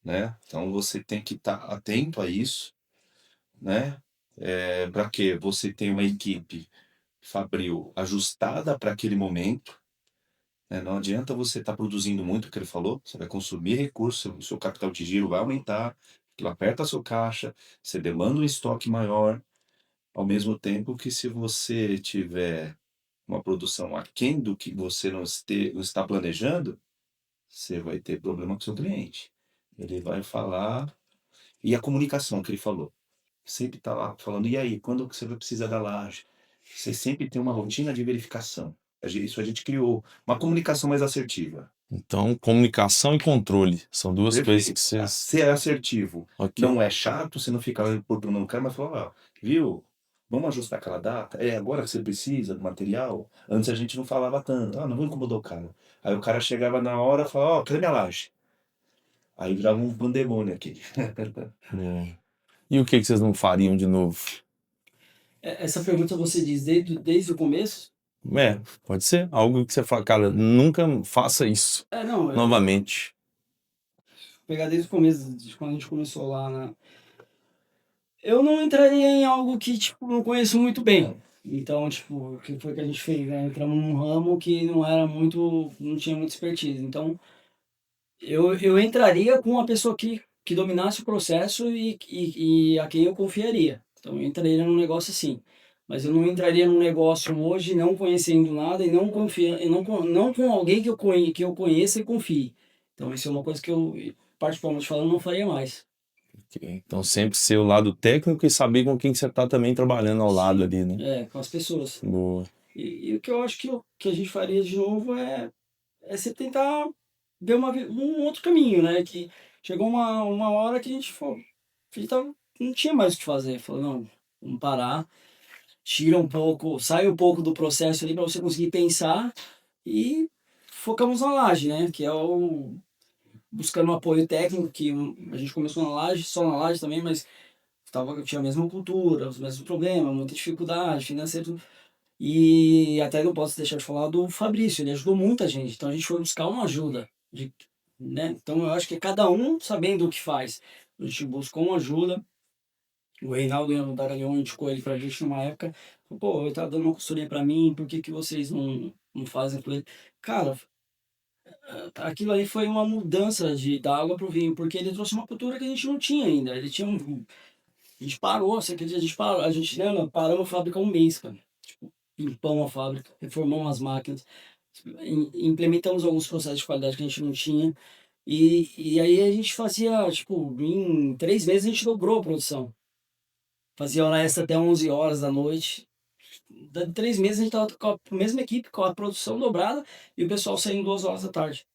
né? Então você tem que estar atento a isso, né? Para que você tenha uma equipe fabril ajustada para aquele momento. Não adianta você estar produzindo muito, o que ele falou, você vai consumir recursos, o seu capital de giro vai aumentar, aquilo aperta a sua caixa, você demanda um estoque maior, ao mesmo tempo que se você tiver uma produção aquém do que você não está planejando, você vai ter problema com o seu cliente. Ele vai falar... E a comunicação que ele falou, sempre está lá falando, e aí, quando que você vai precisar da laje? Você sempre tem uma rotina de verificação. Isso a gente criou, uma comunicação mais assertiva. Então, comunicação e controle são duas coisas que vocês... Ser assertivo. Okay. Não é chato, você não fica por não quer, mas fala, viu? Vamos ajustar aquela data? Agora que você precisa do material? Antes a gente não falava tanto. Não vou incomodar o cara. Aí o cara chegava na hora e falava, cadê minha laje? Aí virava um pandemônio aqui. E o que vocês não fariam de novo? Essa pergunta você diz desde o começo? Pode ser. Algo que você fala, cara, nunca faça isso novamente. Vou pegar desde o começo, de quando a gente começou lá, né? Eu não entraria em algo que, não conheço muito bem. Então, o que foi que a gente fez, né? Entramos num ramo que não tinha muita expertise. Então, eu entraria com uma pessoa que dominasse o processo e a quem eu confiaria. Então, eu entraria num negócio assim. Mas eu não entraria num negócio hoje não conhecendo nada e não com alguém que eu conheça e confie. Então, isso é uma coisa que eu, particularmente falando, não faria mais. Okay. Então, sempre ser o lado técnico e saber com quem você está também trabalhando ao lado ali, né? Com as pessoas. Boa. E o que eu acho que a gente faria de novo é é você tentar ver um outro caminho, né? Que chegou uma hora que a gente falou, não tinha mais o que fazer. Falou, não, vamos parar, tira um pouco, sai um pouco do processo ali para você conseguir pensar e focamos na laje, né? Que é o buscando um apoio técnico, que a gente começou na laje, só na laje também, mas tinha a mesma cultura, os mesmos problemas, muita dificuldade financeira, tudo. E até não posso deixar de falar do Fabrício, ele ajudou muita gente, então a gente foi buscar uma ajuda, né? Então eu acho que cada um sabendo o que faz, a gente buscou uma ajuda. O Reinaldo Daragão indicou ele pra gente numa época, pô, ele tá dando uma consultoria pra mim, por que que vocês não fazem com ele? Cara, aquilo ali foi uma mudança da água pro vinho, porque ele trouxe uma cultura que a gente não tinha ainda. Ele tinha a gente parou, você acredita? A gente parou, a gente lembra, paramos a fábrica um mês, cara. Tipo, limpamos a fábrica, reformamos as máquinas, implementamos alguns processos de qualidade que a gente não tinha. E aí a gente fazia, tipo, em 3 meses a gente dobrou a produção. Fazia hora extra até 11 horas da noite. Em 3 meses a gente tava com a mesma equipe, com a produção dobrada e o pessoal saindo 2 horas da tarde.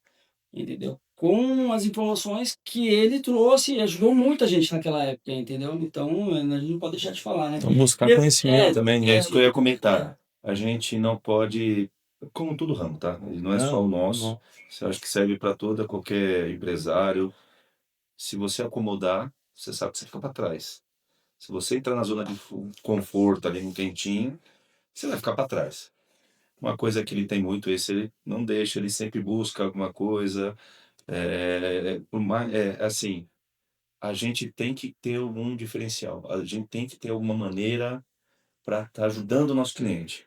Entendeu? Com as informações que ele trouxe e ajudou muita gente naquela época, entendeu? Então, a gente não pode deixar de falar, né? Então, buscar conhecimento também, né? É isso que eu ia comentar. A gente não pode, como todo ramo, tá? Não é só o nosso. Você acha que serve para qualquer empresário. Se você acomodar, você sabe que você fica para trás. Se você entrar na zona de conforto ali no quentinho, você vai ficar para trás. Uma coisa que ele tem muito, ele não deixa, ele sempre busca alguma coisa. Assim, a gente tem que ter algum diferencial. A gente tem que ter alguma maneira para estar ajudando o nosso cliente.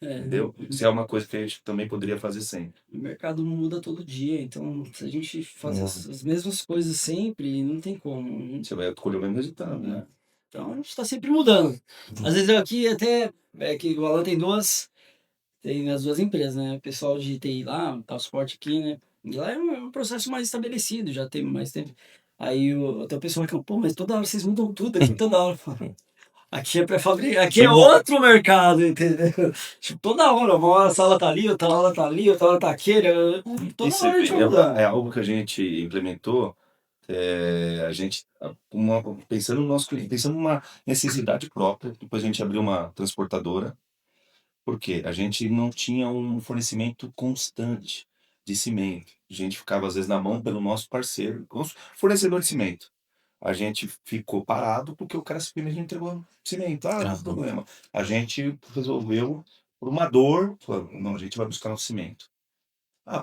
Entendeu? Isso é uma coisa que a gente também poderia fazer sempre. O mercado muda todo dia, então se a gente fazer as mesmas coisas sempre, não tem como. Você vai colher o mesmo resultado, né? Então a gente está sempre mudando. Às vezes aqui até que o Alan tem as duas empresas, né? O pessoal de TI lá, tá o suporte aqui, né? E lá é um processo mais estabelecido, já tem mais tempo. Aí até o pessoal fica, pô, mas toda hora vocês mudam tudo aqui, toda hora. Aqui é pré-fabricado, aqui é outro mercado, entendeu? Tipo, toda hora, uma hora a sala tá ali, outra hora tá ali, outra hora tá aqui, toda hora a gente vai mudando. É algo que a gente implementou, a gente, pensando no nosso cliente, pensando numa necessidade própria, depois a gente abriu uma transportadora, porque a gente não tinha um fornecimento constante de cimento. A gente ficava, às vezes, na mão pelo nosso parceiro, fornecedor de cimento. A gente ficou parado porque o cara simplesmente entregou cimento. Não tem problema. A gente resolveu, por uma dor, falou, não, a gente vai buscar nosso cimento.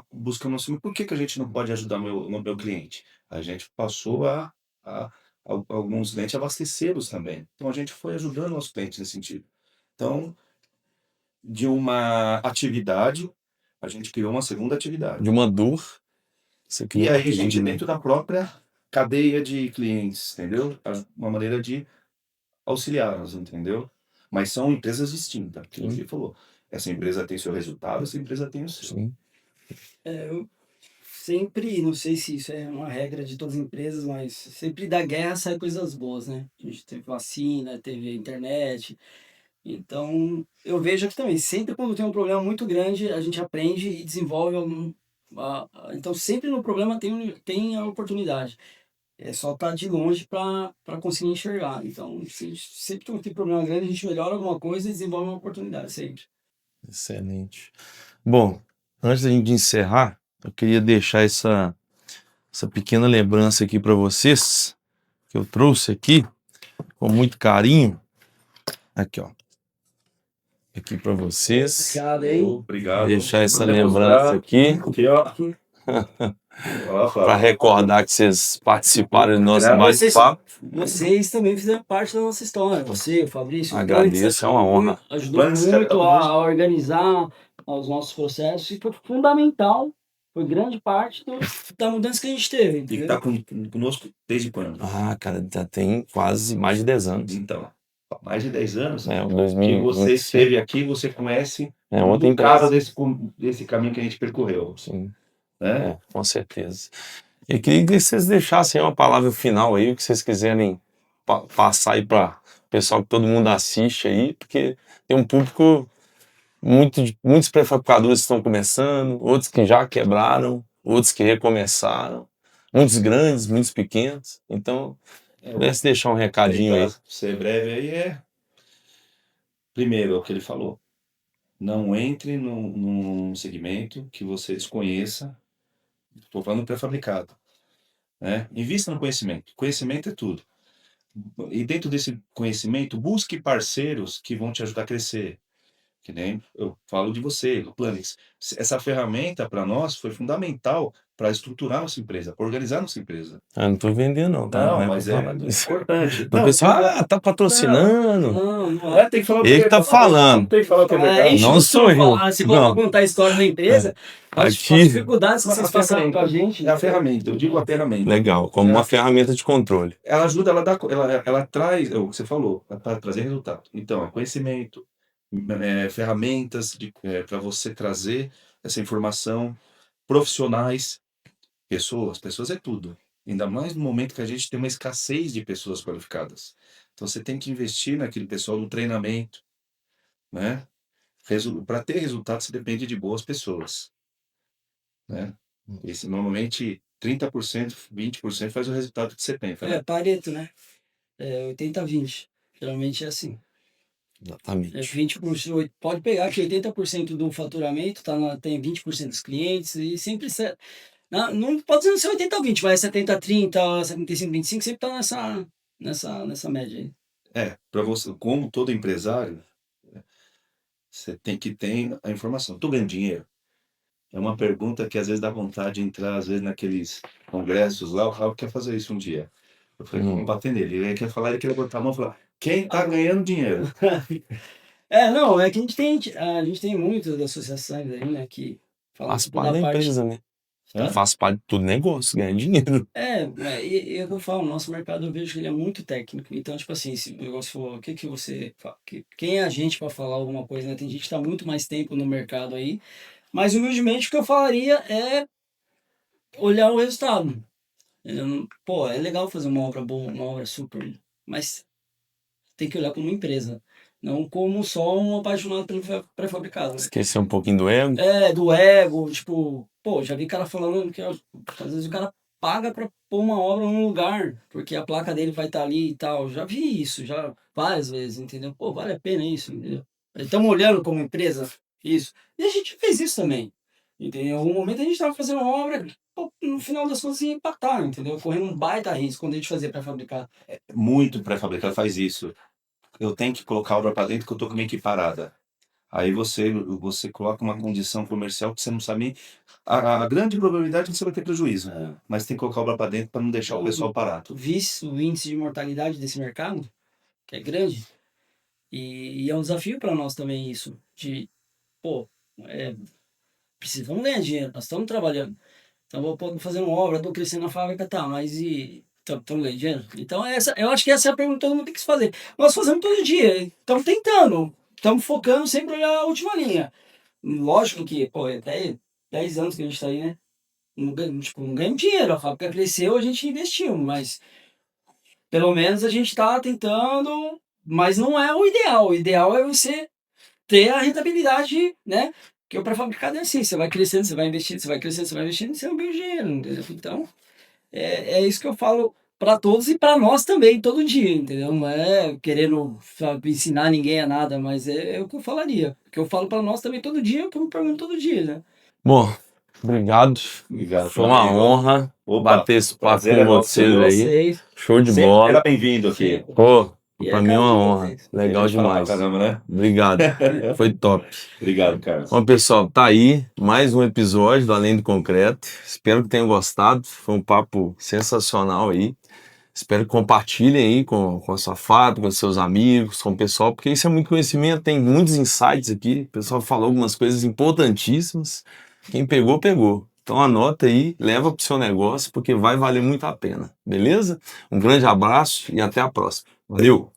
Buscando nosso cimento, por que a gente não pode ajudar o meu cliente? A gente passou a alguns clientes abastecê-los também. Então, a gente foi ajudando nossos clientes nesse sentido. Então, de uma atividade, a gente criou uma segunda atividade. De uma dor. E aí a gente, dentro da própria cadeia de clientes, entendeu? Uma maneira de auxiliá-los, entendeu? Mas são empresas distintas. Como você falou, essa empresa tem seu resultado, essa empresa tem o seu. Sim. Eu sempre, não sei se isso é uma regra de todas as empresas, mas sempre da guerra sai coisas boas, né? A gente teve vacina, teve internet. Então, eu vejo aqui também, sempre quando tem um problema muito grande, a gente aprende e desenvolve então, sempre no problema tem a oportunidade. É só estar de longe para conseguir enxergar. Então, sempre que tem problema grande, a gente melhora alguma coisa e desenvolve uma oportunidade, sempre. Excelente. Bom, antes da gente encerrar, eu queria deixar essa pequena lembrança aqui para vocês, que eu trouxe aqui, com muito carinho. Aqui, ó. Aqui para vocês. Obrigado, hein? Obrigado. Deixar essa lembrança aqui. Aqui, ó. Para recordar que vocês participaram do nosso bate-papo. Vocês também fizeram parte da nossa história. Você, o Fabrício, agradeço, é uma honra. Ajudou muito a organizar os nossos processos e foi fundamental, foi grande parte da mudança que a gente teve. E está conosco desde quando? Cara, já tem quase mais de 10 anos. Então, mais de 10 anos. É, 2000. Que você esteve aqui, você conhece outra cara desse caminho que a gente percorreu. Sim. Né? Com certeza. Eu queria que vocês deixassem uma palavra final aí, o que vocês quiserem passar aí para o pessoal que todo mundo assiste aí, porque tem um público Muitos prefabricadores estão começando, outros que já quebraram, outros que recomeçaram, muitos grandes, muitos pequenos. Então, pudesse deixar um recadinho aí. Ser breve aí primeiro, é o que ele falou. Não entre num segmento que você desconheça. Estou falando pré-fabricado. Né? Invista no conhecimento. Conhecimento é tudo. E dentro desse conhecimento, busque parceiros que vão te ajudar a crescer. Que nem eu falo de você, do Planix. Essa ferramenta, para nós, foi fundamental para estruturar nossa empresa, para organizar nossa empresa. Não estou vendendo, não. Tá? Não, mas é importante. O pessoal, tá patrocinando. Não. Tem que falar Ele que tá falando. Tem que falar o que é verdade. Não sou eu. Se for contar a história da empresa, as dificuldades que vocês passaram com a gente. É a ferramenta, eu digo a ferramenta. Legal, como uma ferramenta de controle. Ela ajuda, ela traz, é o que você falou, para trazer resultado. Então, conhecimento, ferramentas para você trazer essa informação, profissionais, pessoas é tudo. Ainda mais no momento que a gente tem uma escassez de pessoas qualificadas. Então você tem que investir naquele pessoal no treinamento, né? Para ter resultado você depende de boas pessoas, né? Normalmente 30%, 20% faz o resultado que você tem. Pareto, né? 80-20. Geralmente é assim. Exatamente. 20%, pode pegar que 80% do faturamento tem 20% dos clientes e sempre... Não pode ser 80-20, mas 70-30, 75-25, sempre tá nessa média aí. Para você, como todo empresário, você tem que ter a informação. Tu ganha dinheiro? É uma pergunta que às vezes dá vontade de entrar, às vezes, naqueles congressos lá. O Raul quer fazer isso um dia. Eu falei, vamos bater nele. Ele quer falar, ele quer botar a mão e falar, quem tá ganhando dinheiro? Não, é que a gente tem muitas associações aí, né, que falam faz parte da empresa, né? Faz parte de todo negócio, ganha dinheiro. E é o que eu falo, nosso mercado eu vejo que ele é muito técnico. Então, tipo assim, se o negócio for, o que você fala? Quem é a gente para falar alguma coisa, né? Tem gente que tá muito mais tempo no mercado aí. Mas, humildemente, o que eu falaria é olhar o resultado. Pô, é legal fazer uma obra boa, uma obra super, mas tem que olhar como empresa, não como só um apaixonado pelo pré-fabricado. Né? Esquecer um pouquinho do ego? Do ego, tipo, pô, já vi cara falando que às vezes o cara paga pra pôr uma obra num lugar, porque a placa dele vai estar ali e tal. Já vi isso, já várias vezes, entendeu? Pô, vale a pena isso, entendeu? Estamos olhando como empresa isso. E a gente fez isso também, entendeu? Em algum momento a gente estava fazendo uma obra, pô, no final das contas ia empatar, entendeu? Correndo um baita risco quando a gente fazia pré-fabricado. Muito pré-fabricado faz isso. Eu tenho que colocar a obra para dentro que eu tô com a minha equipe parada. Aí você coloca uma condição comercial que você não sabe nem... A grande probabilidade é que você vai ter prejuízo. Mas tem que colocar a obra para dentro para não deixar o pessoal parado. O índice de mortalidade desse mercado, que é grande, e é um desafio para nós também isso. Precisamos ganhar dinheiro, nós estamos trabalhando. Então, vou fazer uma obra, estou crescendo na fábrica, tá, mas estamos ganhando dinheiro? Então, eu acho que essa é a pergunta que todo mundo tem que se fazer. Nós fazemos todo dia, estamos tentando, estamos focando sempre olhar a última linha. Lógico que, até 10 anos que a gente está aí, né? Não ganhamos dinheiro, a fábrica cresceu, a gente investiu, mas pelo menos a gente está tentando, mas não é o ideal. O ideal é você ter a rentabilidade, né? Porque o pré-fabricado é assim, você vai crescendo, você vai investindo, você vai crescendo, você vai investindo, e você não ganha dinheiro, entendeu? Então, é isso que eu falo para todos e para nós também, todo dia, entendeu? Não é querendo ensinar ninguém a nada, mas é o que eu falaria. O que eu falo para nós também todo dia, é o que eu me pergunto todo dia, né? Bom, obrigado. Foi uma honra bater esse papo com vocês aí. Show de bola. Era bem-vindo aqui. Pô, pra mim é uma honra. Legal demais. Caramba, né? Obrigado. Foi top. Obrigado, Carlos. Bom, pessoal, tá aí mais um episódio do Além do Concreto. Espero que tenham gostado. Foi um papo sensacional aí. Espero que compartilhem aí com a sua fábrica, com seus amigos, com o pessoal, porque isso é muito conhecimento, tem muitos insights aqui. O pessoal falou algumas coisas importantíssimas. Quem pegou, pegou. Então anota aí, leva para o seu negócio, porque vai valer muito a pena. Beleza? Um grande abraço e até a próxima. Valeu!